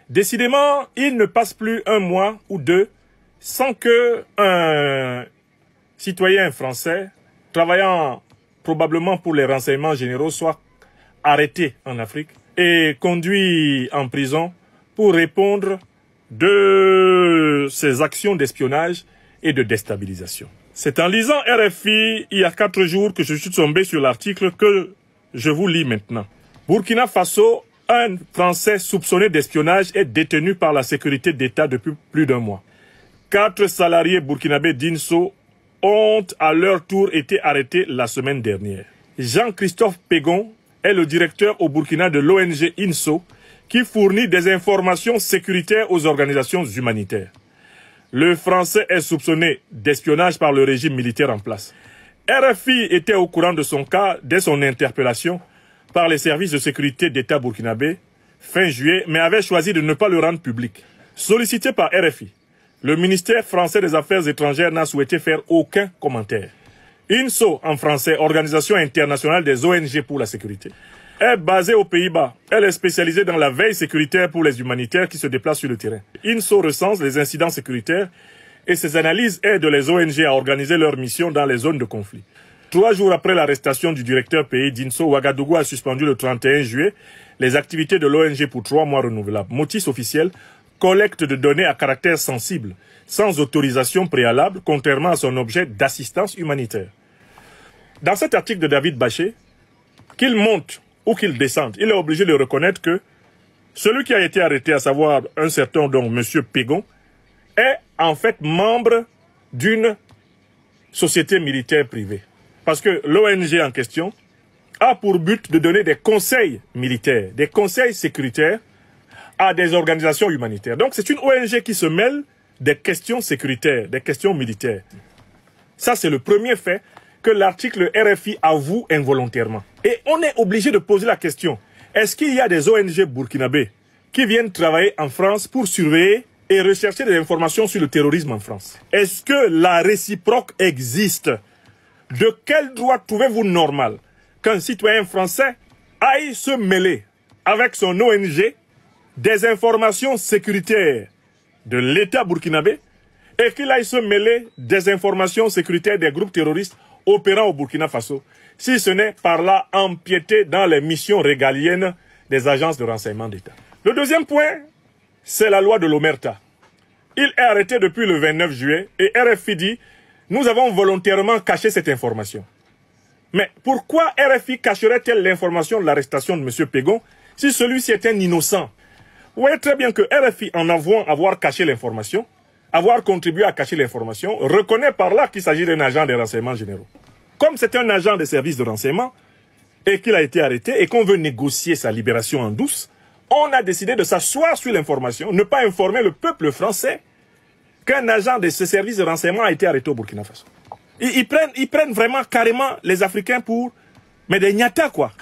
Décidément, il ne passe plus un mois ou deux sans que un citoyen français, travaillant probablement pour les renseignements généraux, soit arrêté en Afrique et conduit en prison pour répondre de ses actions d'espionnage et de déstabilisation. C'est en lisant RFI il y a 4 jours que je suis tombé sur l'article que je vous lis maintenant. Burkina Faso, un Français soupçonné d'espionnage est détenu par la sécurité d'État depuis plus d'1 mois. 4 salariés burkinabés d'INSO ont à leur tour été arrêtés la semaine dernière. Jean-Christophe Pégon est le directeur au Burkina de l'ONG INSO qui fournit des informations sécuritaires aux organisations humanitaires. Le Français est soupçonné d'espionnage par le régime militaire en place. RFI était au courant de son cas dès son interpellation par les services de sécurité d'État burkinabé fin juillet, mais avait choisi de ne pas le rendre public. Sollicité par RFI, le ministère français des Affaires étrangères n'a souhaité faire aucun commentaire. INSO, en français, Organisation internationale des ONG pour la sécurité, est basée aux Pays-Bas. Elle est spécialisée dans la veille sécuritaire pour les humanitaires qui se déplacent sur le terrain. INSO recense les incidents sécuritaires et ses analyses aident les ONG à organiser leur mission dans les zones de conflit. 3 jours après l'arrestation du directeur pays d'INSO, Ouagadougou a suspendu le 31 juillet les activités de l'ONG pour 3 mois renouvelables. Motif officiel, collecte de données à caractère sensible, sans autorisation préalable, contrairement à son objet d'assistance humanitaire. Dans cet article de David Bachet, qu'il monte ou qu'il descende, il est obligé de reconnaître que celui qui a été arrêté, à savoir un certain donc M. Pégon, est en fait membre d'une société militaire privée. Parce que l'ONG en question a pour but de donner des conseils militaires, des conseils sécuritaires à des organisations humanitaires. Donc c'est une ONG qui se mêle des questions sécuritaires, des questions militaires. Ça c'est le premier fait que l'article RFI avoue involontairement. Et on est obligé de poser la question, est-ce qu'il y a des ONG burkinabés qui viennent travailler en France pour surveiller et rechercher des informations sur le terrorisme en France? Est-ce que la réciproque existe? De quel droit trouvez-vous normal qu'un citoyen français aille se mêler avec son ONG des informations sécuritaires de l'État burkinabé et qu'il aille se mêler des informations sécuritaires des groupes terroristes opérant au Burkina Faso, si ce n'est par là empiéter dans les missions régaliennes des agences de renseignement d'État? Le deuxième point, c'est la loi de l'Omerta. Il est arrêté depuis le 29 juillet et RFI dit « Nous avons volontairement caché cette information ». Mais pourquoi RFI cacherait-elle l'information de l'arrestation de M. Pégon si celui-ci est un innocent? Vous voyez très bien que RFI, en avouant avoir caché l'information, avoir contribué à cacher l'information, reconnaît par là qu'il s'agit d'un agent des renseignements généraux. Comme c'est un agent des services de renseignement et qu'il a été arrêté et qu'on veut négocier sa libération en douce, on a décidé de s'asseoir sur l'information, ne pas informer le peuple français qu'un agent de ce service de renseignement a été arrêté au Burkina Faso. Ils prennent vraiment carrément les Africains pour... mais des gnatas, quoi.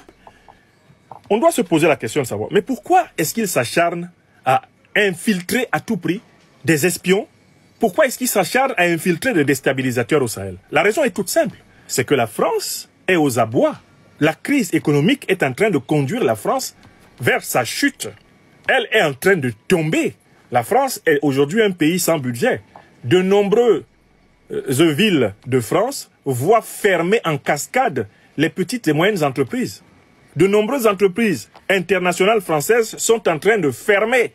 On doit se poser la question de savoir, mais pourquoi est-ce qu'ils s'acharnent à infiltrer à tout prix des espions? Pourquoi est-ce qu'ils s'acharnent à infiltrer des déstabilisateurs au Sahel? La raison est toute simple, c'est que la France est aux abois. La crise économique est en train de conduire la France vers sa chute. Elle est en train de tomber. La France est aujourd'hui un pays sans budget. De nombreuses villes de France voient fermer en cascade les petites et moyennes entreprises. De nombreuses entreprises internationales françaises sont en train de fermer.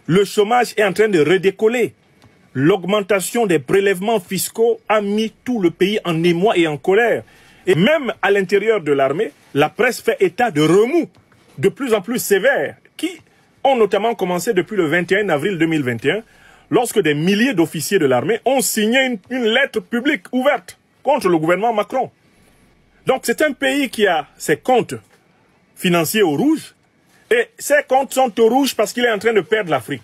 Le chômage est en train de redécoller. L'augmentation des prélèvements fiscaux a mis tout le pays en émoi et en colère. Et même à l'intérieur de l'armée, la presse fait état de remous de plus en plus sévères qui ont notamment commencé depuis le 21 avril 2021 lorsque des milliers d'officiers de l'armée ont signé une lettre publique ouverte contre le gouvernement Macron. Donc c'est un pays qui a ses comptes financiers au rouge et ces comptes sont au rouge parce qu'il est en train de perdre l'Afrique.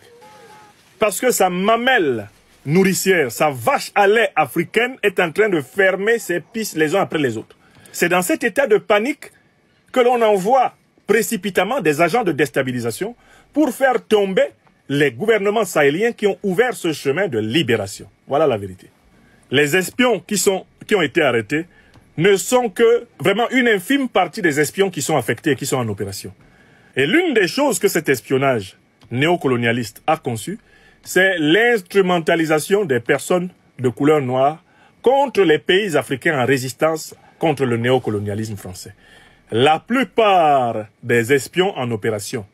Parce que sa mamelle nourricière, sa vache à lait africaine est en train de fermer ses pistes les uns après les autres. C'est dans cet état de panique que l'on envoie précipitamment des agents de déstabilisation pour faire tomber les gouvernements sahéliens qui ont ouvert ce chemin de libération. Voilà la vérité. Les espions qui ont été arrêtés ne sont que vraiment une infime partie des espions qui sont affectés et qui sont en opération. Et l'une des choses que cet espionnage néocolonialiste a conçu, c'est l'instrumentalisation des personnes de couleur noire contre les pays africains en résistance contre le néocolonialisme français. La plupart des espions en opération,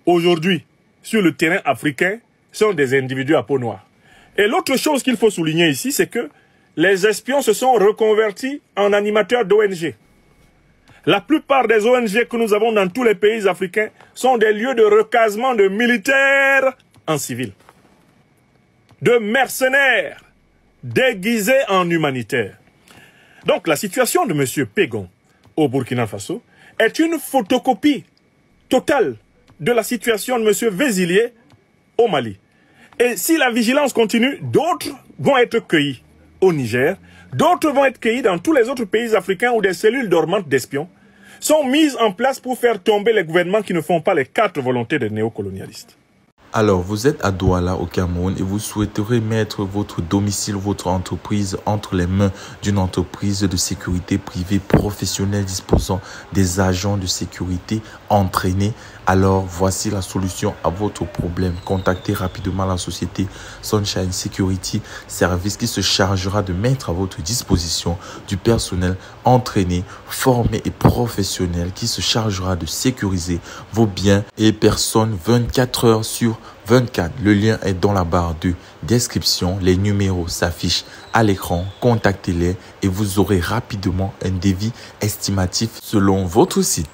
aujourd'hui, sur le terrain africain, sont des individus à peau noire. Et l'autre chose qu'il faut souligner ici, c'est que les espions se sont reconvertis en animateurs d'ONG. La plupart des ONG que nous avons dans tous les pays africains sont des lieux de recasement de militaires en civil, de mercenaires déguisés en humanitaires. Donc la situation de M. Pégon au Burkina Faso est une photocopie totale de la situation de M. Vézilier au Mali. Et si la vigilance continue, d'autres vont être cueillis au Niger, d'autres vont être cueillis dans tous les autres pays africains où des cellules dormantes d'espions sont mises en place pour faire tomber les gouvernements qui ne font pas les 4 volontés des néocolonialistes. Alors, vous êtes à Douala, au Cameroun, et vous souhaiterez mettre votre domicile, votre entreprise entre les mains d'une entreprise de sécurité privée professionnelle disposant des agents de sécurité entraînés. Alors, voici la solution à votre problème. Contactez rapidement la société Sunshine Security Service qui se chargera de mettre à votre disposition du personnel entraîné, formé et professionnel qui se chargera de sécuriser vos biens et personnes 24 heures sur 24. Le lien est dans la barre de description. Les numéros s'affichent à l'écran. Contactez-les et vous aurez rapidement un devis estimatif selon votre site.